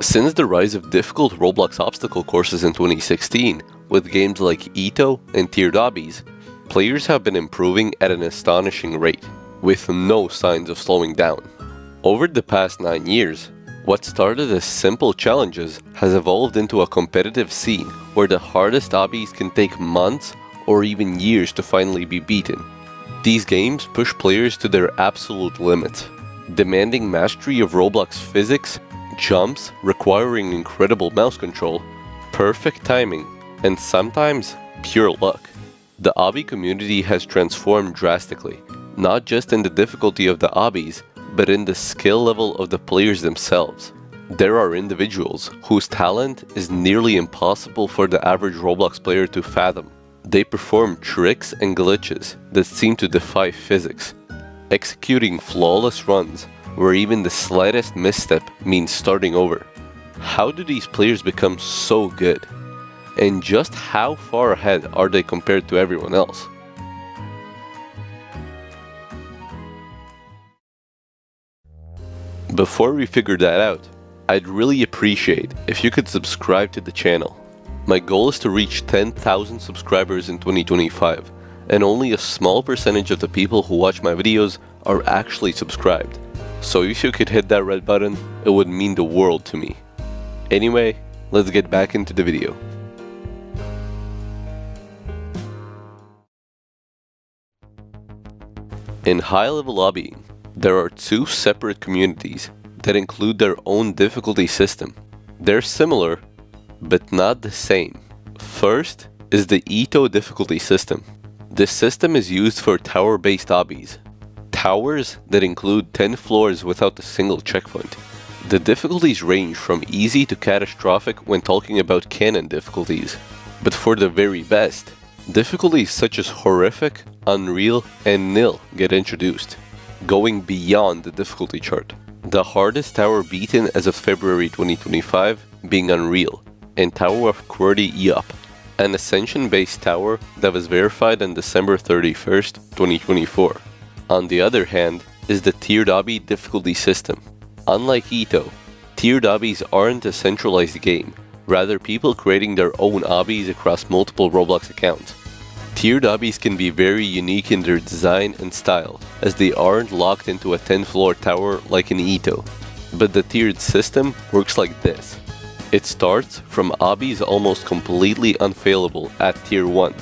Since the rise of difficult Roblox obstacle courses in 2016, with games like EToH and Tiered Obbies, players have been improving at an astonishing rate, with no signs of slowing down. Over the past 9 years, what started as simple challenges has evolved into a competitive scene where the hardest obbies can take months or even years to finally be beaten. These games push players to their absolute limits, demanding mastery of Roblox physics, jumps requiring incredible mouse control, perfect timing, and sometimes pure luck. The obby community has transformed drastically, not just in the difficulty of the obbies, but in the skill level of the players themselves. There are individuals whose talent is nearly impossible for the average Roblox player to fathom. They perform tricks and glitches that seem to defy physics, executing flawless runs where even the slightest misstep means starting over. How do these players become so good? And just how far ahead are they compared to everyone else? Before we figure that out, I'd really appreciate if you could subscribe to the channel. My goal is to reach 10,000 subscribers in 2025, and only a small percentage of the people who watch my videos are actually subscribed. So if you could hit that red button, it would mean the world to me. Anyway, let's get back into the video. In high-level lobbying, there are two separate communities that include their own difficulty system. They're similar, but not the same. First is the EToH difficulty system. This system is used for tower-based obbies. Towers that include 10 floors without a single checkpoint. The difficulties range from easy to catastrophic when talking about canon difficulties. But for the very best, difficulties such as horrific, unreal, and nil get introduced, going beyond the difficulty chart. The hardest tower beaten as of February 2025 being Unreal, and Tower of QWERTY Yup, an Ascension-based tower that was verified on December 31st, 2024. On the other hand is the Tiered Obby difficulty system. Unlike EToH, Tiered Obbies aren't a centralized game, rather people creating their own obbies across multiple Roblox accounts. Tiered Obbies can be very unique in their design and style, as they aren't locked into a 10-floor tower like in EToH. But the tiered system works like this. It starts from obbies almost completely unfailable at Tier 1,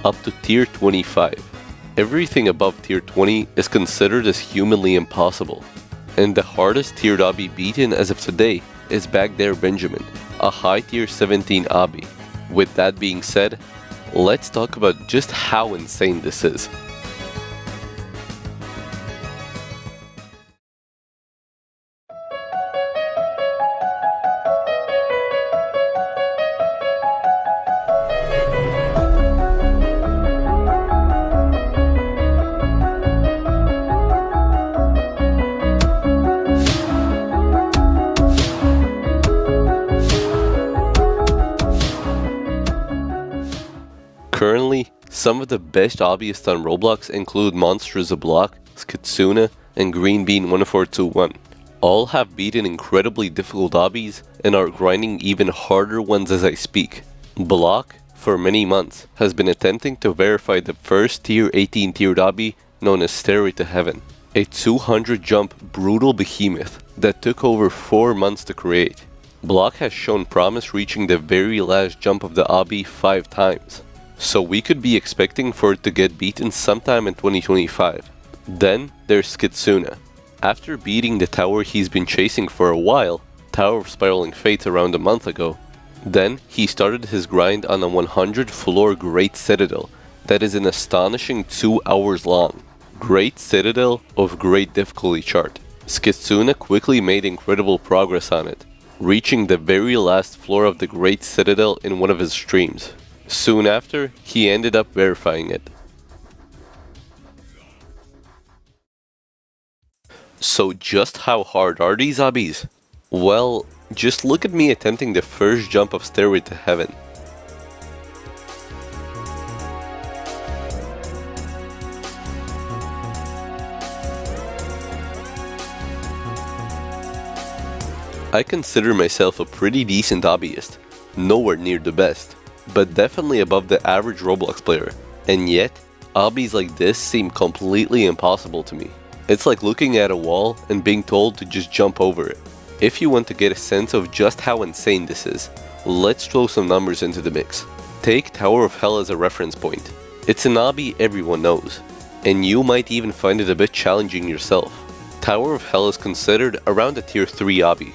up to Tier 25. Everything above Tier 20 is considered as humanly impossible. And the hardest tiered obby beaten as of today is Back There Benjamin, a high Tier 17 obby. With that being said, let's talk about just how insane this is. Currently, some of the best Obbyists on Roblox include Monsters the Block, Skitsuna, and Greenbean1421. All have beaten incredibly difficult obbies and are grinding even harder ones as I speak. Block, for many months, has been attempting to verify the first Tier 18 tiered obby known as Stairway to Heaven, a 200 jump brutal behemoth that took over 4 months to create. Block has shown promise reaching the very last jump of the obby 5 times. So we could be expecting for it to get beaten sometime in 2025. Then there's Skitsuna. After beating the tower he's been chasing for a while, Tower of Spiraling Fates around a month ago, then he started his grind on a 100-floor Great Citadel that is an astonishing 2 hours long. Great Citadel of great difficulty chart. Skitsuna quickly made incredible progress on it, reaching the very last floor of the Great Citadel in one of his streams. Soon after, he ended up verifying it. So just how hard are these obbies? Well, just look at me attempting the first jump of Stairway to Heaven. I consider myself a pretty decent obbyist, nowhere near the best, but definitely above the average Roblox player, and yet, obbies like this seem completely impossible to me. It's like looking at a wall and being told to just jump over it. If you want to get a sense of just how insane this is, let's throw some numbers into the mix. Take Tower of Hell as a reference point. It's an obby everyone knows, and you might even find it a bit challenging yourself. Tower of Hell is considered around a tier 3 obby.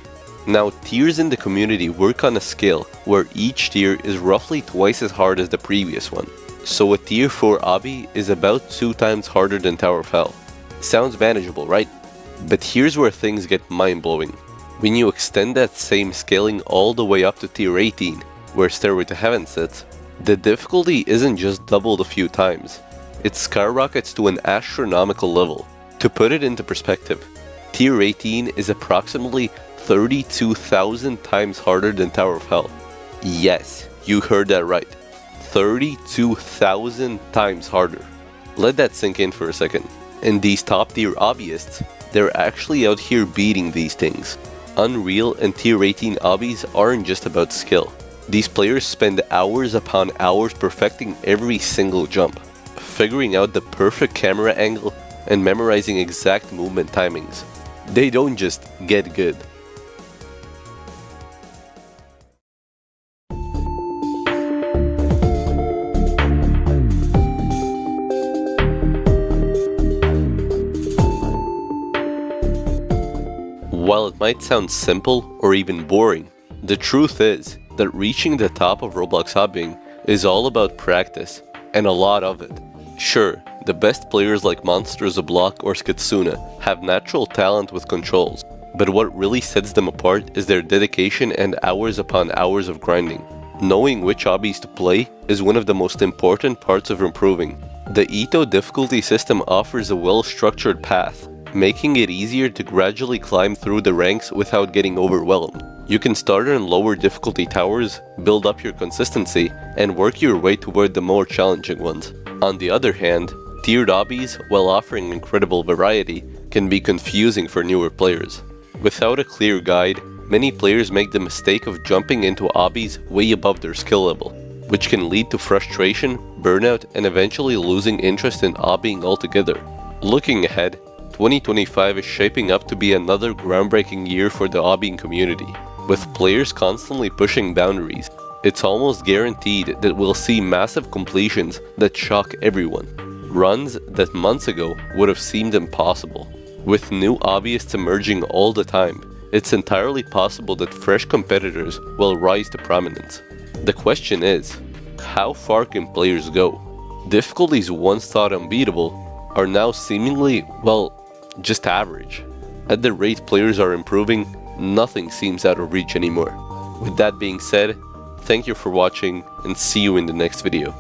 Now, tiers in the community work on a scale where each tier is roughly twice as hard as the previous one. So a tier 4 obby is about 2 times harder than Tower of Hell. Sounds manageable, right? But here's where things get mind-blowing. When you extend that same scaling all the way up to tier 18, where Stairway to Heaven sits, the difficulty isn't just doubled a few times. It skyrockets to an astronomical level. To put it into perspective, tier 18 is approximately 32,000 times harder than Tower of Hell. Yes, you heard that right. 32,000 times harder. Let that sink in for a second. And these top tier obbyists, they're actually out here beating these things. Unreal and tier 18 obbies aren't just about skill. These players spend hours upon hours perfecting every single jump, figuring out the perfect camera angle and memorizing exact movement timings. They don't just get good. While it might sound simple or even boring, the truth is that reaching the top of Roblox hobbying is all about practice, and a lot of it. Sure, the best players like Monsters of Block or Skitsuna have natural talent with controls, but what really sets them apart is their dedication and hours upon hours of grinding. Knowing which obbies to play is one of the most important parts of improving. The EToH difficulty system offers a well-structured path, making it easier to gradually climb through the ranks without getting overwhelmed. You can start in lower difficulty towers, build up your consistency, and work your way toward the more challenging ones. On the other hand, tiered obbies, while offering incredible variety, can be confusing for newer players. Without a clear guide, many players make the mistake of jumping into obbies way above their skill level, which can lead to frustration, burnout, and eventually losing interest in obbying altogether. Looking ahead, 2025 is shaping up to be another groundbreaking year for the obbying community. With players constantly pushing boundaries, it's almost guaranteed that we'll see massive completions that shock everyone. Runs that months ago would have seemed impossible. With new obbyists emerging all the time, it's entirely possible that fresh competitors will rise to prominence. The question is, how far can players go? Difficulties once thought unbeatable are now seemingly, well, just average. At the rate players are improving, nothing seems out of reach anymore. With that being said, thank you for watching and see you in the next video.